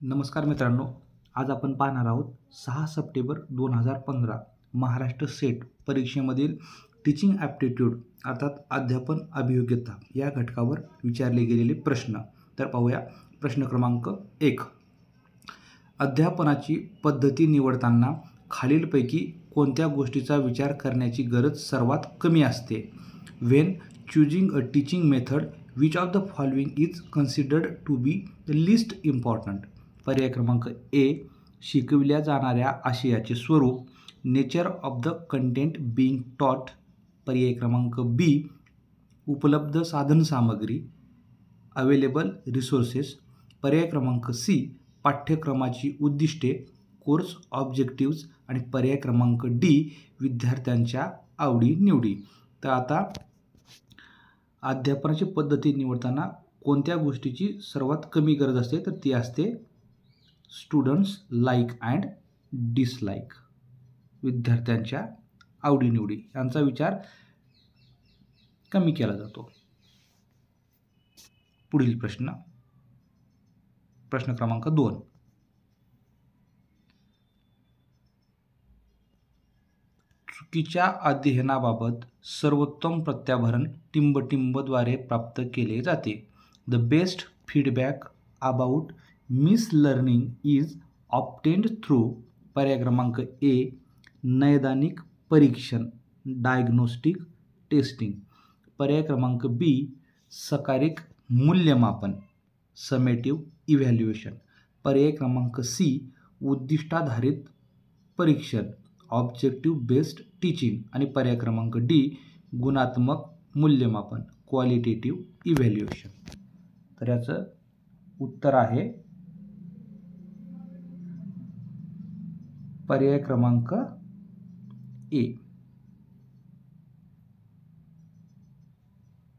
नमस्कार मित्रांनो, आज आपण पाहणार आहोत 6 सप्टेंबर 2015 महाराष्ट्र सेट परीक्षेमधील टीचिंग ॲप्टिट्यूड अर्थात अध्यापन अभियोग्यता या घटकावर विचारले गेलेले प्रश्न. तर पाहूया प्रश्न क्रमांक 1. अध्यापनाची पद्धती निवडताना खालीलपैकी कोणत्या गोष्टीचा विचार करण्याची गरज सर्वात कमी असते? When choosing a teaching method which of the following is considered to be the least important? पर्याय क्रमांक ए, शिकविल्या जाणाऱ्या आशयाचे स्वरूप, nature of the content being taught. पर्याय क्रमांक बी, उपलब्ध साधनसामग्री, अवेलेबल रिसोर्सेस. पर्याय क्रमांक सी, पाठ्यक्रमाची उद्दिष्टे, कोर्स ऑब्जेक्टिव्ज. आणि पर्याय क्रमांक डी, विद्यार्थ्यांच्या आवडीनिवडी. तर आता अध्यापनाची पद्धती निवडताना कोणत्या गोष्टीची सर्वात कमी गरज असते? तर ती असते स्टुडंट्स लाईक अँड डिसलाईक, विद्यार्थ्यांच्या आवडीनिवडी यांचा विचार कमी केला जातो. पुढील प्रश्न क्रमांक 2. चुकीच्या अध्ययनाबाबत सर्वोत्तम प्रत्याभरण टिंबटिंबद्वारे प्राप्त केले जाते. The best feedback about miss learning is obtained through. पर्याय क्रमांक ए, नैदानिक परीक्षण, डायग्नोस्टिक टेस्टिंग. पर्याय क्रमांक बी, सकारिक मूल्यमापन, समेटिव्ह इव्हॅल्युएशन. पर्याय क्रमांक सी, उद्दिष्टाधारित परीक्षण, ऑब्जेक्टिव्ह बेस्ड टीचिंग. आणि पर्याय क्रमांक डी, गुणात्मक मूल्यमापन, क्वालिटेटिव्ह इव्हॅल्युएशन. तर याचं उत्तर आहे पर्याय क्रमांक ए,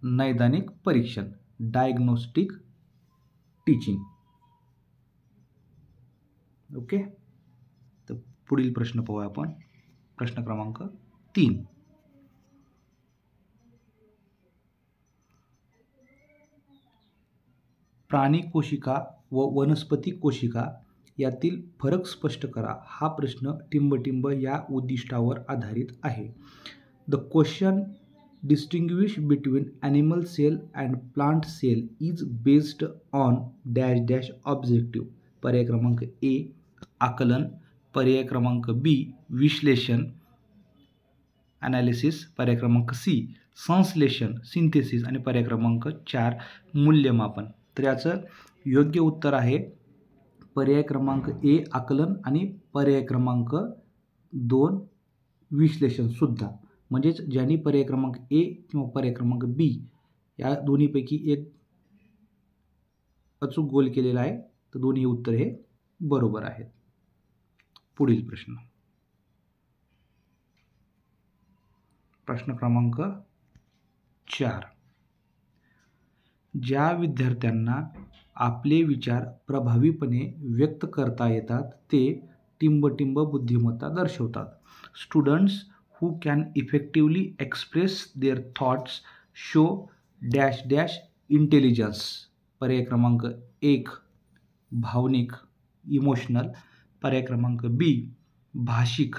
नैदानिक परीक्षण, डायग्नोस्टिक टीचिंग. ओके. तर पुढील प्रश्न पाहूया आपण. प्रश्न क्रमांक 3. प्राणी कोशिका व वनस्पती कोशिका यातील फरक स्पष्ट करा. हा प्रश्न टिंबटिंब या उद्दिष्टावर आधारित आहे. The question distinguish between animal cell and plant cell is based on dash dash objective. पर्याय क्रमांक ए, आकलन. पर्याय क्रमांक बी, विश्लेषण, ॲनालिसिस. पर्याय क्रमांक सी, संश्लेषण, सिंथेसिस. आणि पर्याय क्रमांक 4, मूल्यमापन. तर याचं योग्य उत्तर आहे पर्याय क्रमांक ए, आकलन. आणि पर्याय क्रमांक 2, विश्लेषण सुद्धा. म्हणजेच ज्यांनी पर्याय क्रमांक ए किंवा पर्याय क्रमांक बी या दोन्हीपैकी एक अचूक गोल केलेला आहे, तर दोन्ही उत्तर हे बरोबर आहेत. पुढील प्रश्न क्रमांक 4. ज्या विद्यार्थ्यांना आपले विचार प्रभावीपणे व्यक्त करता येतात ते टिंबटिंब बुद्धिमत्ता दर्शवतात. Students who can effectively express their thoughts show dash dash intelligence. पर्याय क्रमांक 1, भावनिक, इमोशनल. पर्याय क्रमांक बी, भाषिक,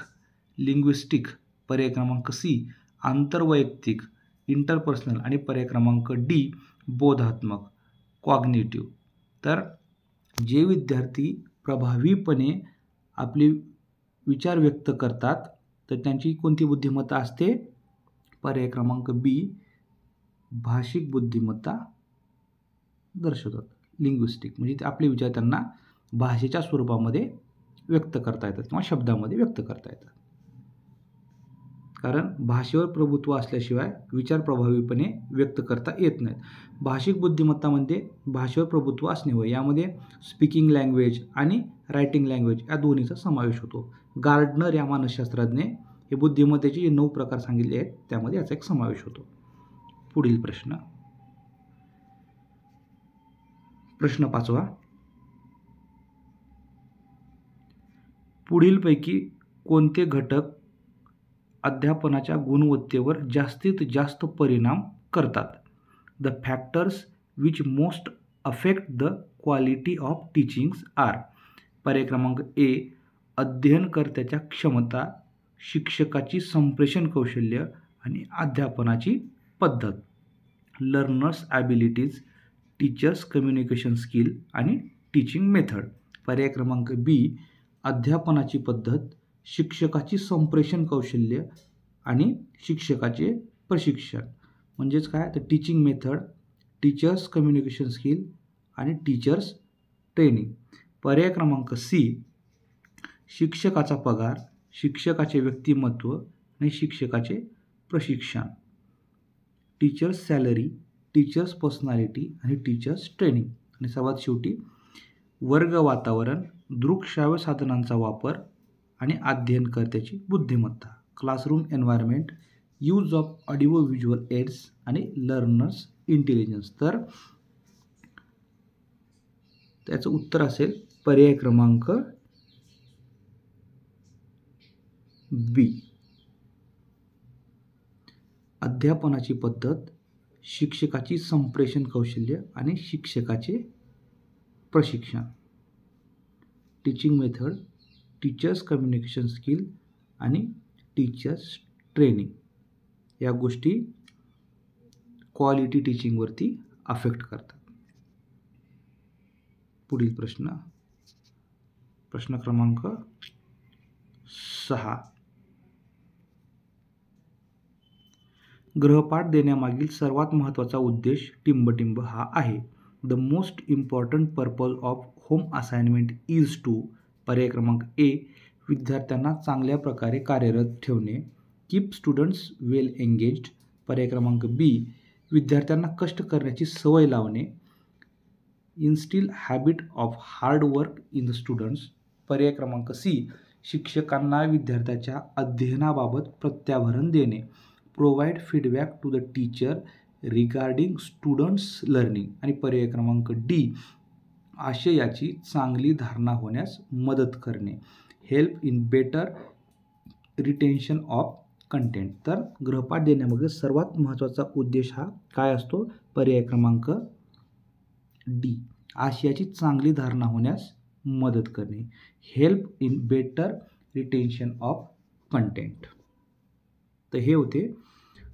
लिंग्विस्टिक. पर्याय क्रमांक सी, आंतरवैयक्तिक, इंटरपर्सनल. आणि पर्याय क्रमांक डी, बोधात्मक, कॉग्निटिव्ह. तर जे विद्यार्थी प्रभावीपणे आपले विचार व्यक्त करतात तर त्यांची कोणती बुद्धिमत्ता असते? पर्याय क्रमांक बी, भाषिक बुद्धिमत्ता दर्शवतात, लिंग्विस्टिक. म्हणजे ते आपले विचार त्यांना भाषेच्या स्वरूपामध्ये व्यक्त करता येतात किंवा शब्दामध्ये व्यक्त करता येतात. कारण भाषेवर प्रभुत्व असल्याशिवाय विचार प्रभावीपणे व्यक्त करता येत नाहीत. भाषिक बुद्धिमत्तामध्ये भाषेवर प्रभुत्व असणे होय. यामध्ये स्पीकिंग लँग्वेज आणि रायटिंग लँग्वेज या दोन्हीचा समावेश होतो. गार्डनर या मानसशास्त्रज्ञ हे बुद्धिमत्तेचे जे 9 प्रकार सांगितले आहेत त्यामध्ये याचा एक समावेश होतो. पुढील प्रश्न 5. पुढीलपैकी कोणते घटक अध्यापनाच्या गुणवत्तेवर जास्तीत जास्त परिणाम करतात? The factors which most affect the quality of teachings are. पर्याय क्रमांक ए, अध्ययनकर्त्याच्या क्षमता, शिक्षकाची संप्रेषण कौशल्य आणि अध्यापनाची पद्धत. Learners abilities, teachers communication skill आणि टीचिंग मेथड. पर्याय क्रमांक बी, अध्यापनाची पद्धत, शिक्षकाची संप्रेषण कौशल्य आणि शिक्षकाचे प्रशिक्षण. म्हणजेच काय तर teaching method, teachers communication skill आणि टीचर्स ट्रेनिंग. पर्याय क्रमांक सी, शिक्षकाचा पगार, शिक्षकाचे व्यक्तिमत्व आणि शिक्षकाचे प्रशिक्षण. टीचर्स सॅलरी, टीचर्स पर्सनॅलिटी आणि टीचर्स ट्रेनिंग. आणि सर्वात शेवटी वर्ग वातावरण, दृकश्राव्य साधनांचा वापर आणि अध्ययनकर्त्याची बुद्धिमत्ता. Classroom environment, use of audio visual aids आणि लर्नर्स इंटेलिजन्स. तर त्याचं उत्तर असेल पर्याय क्रमांक बी. अध्यापनाची पद्धत, शिक्षकाची संप्रेषण कौशल्य आणि शिक्षकाचे प्रशिक्षण. Teaching method, teachers communication skill आणि टीचर्स ट्रेनिंग. या गोष्टी क्वालिटी टीचिंगवरती अफेक्ट करतात. पुढील प्रश्न क्रमांक 6. गृहपाठ देण्यामागील सर्वात महत्त्वाचा उद्देश टिंबटिंब हा आहे. The most important purpose of home assignment is to. पर्याय क्रमांक ए, विद्यार्थ्यांना चांगल्या प्रकारे कार्यरत ठेवणे, कीप स्टुडंट्स वेल एंगेज्ड. पर्याय क्रमांक बी, विद्यार्थ्यांना कष्ट करण्याची सवय लावणे, instil habit of hard work in the students. पर्याय क्रमांक सी, शिक्षकांना विद्यार्थ्याच्या अध्ययनाबाबत प्रत्याभरण देणे, provide feedback to the teacher regarding students learning. आणि पर्याय क्रमांक डी, आशयाची चांगली धारणा होण्यास मदत करणे, help in better retention of content. तर गृहपाठ देण्यामध्ये सर्वात महत्त्वाचा उद्देश हा काय असतो? पर्याय क्रमांक डी, आशयाची चांगली धारणा होण्यास मदत करणे, help in better retention of content. तर हे होते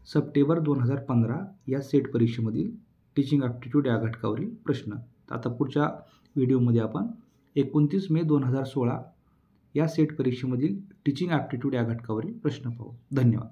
सप्टेंबर 2015 या सेट परीक्षेमधील टीचिंग ॲप्टिट्यूड या घटकावरील प्रश्न. आता पुढच्या व्हिडिओमध्ये आपण 29 मे 2016 या सेट परीक्षेमधील टीचिंग ॲप्टिट्यूड या घटकावरील प्रश्न पाहू. धन्यवाद.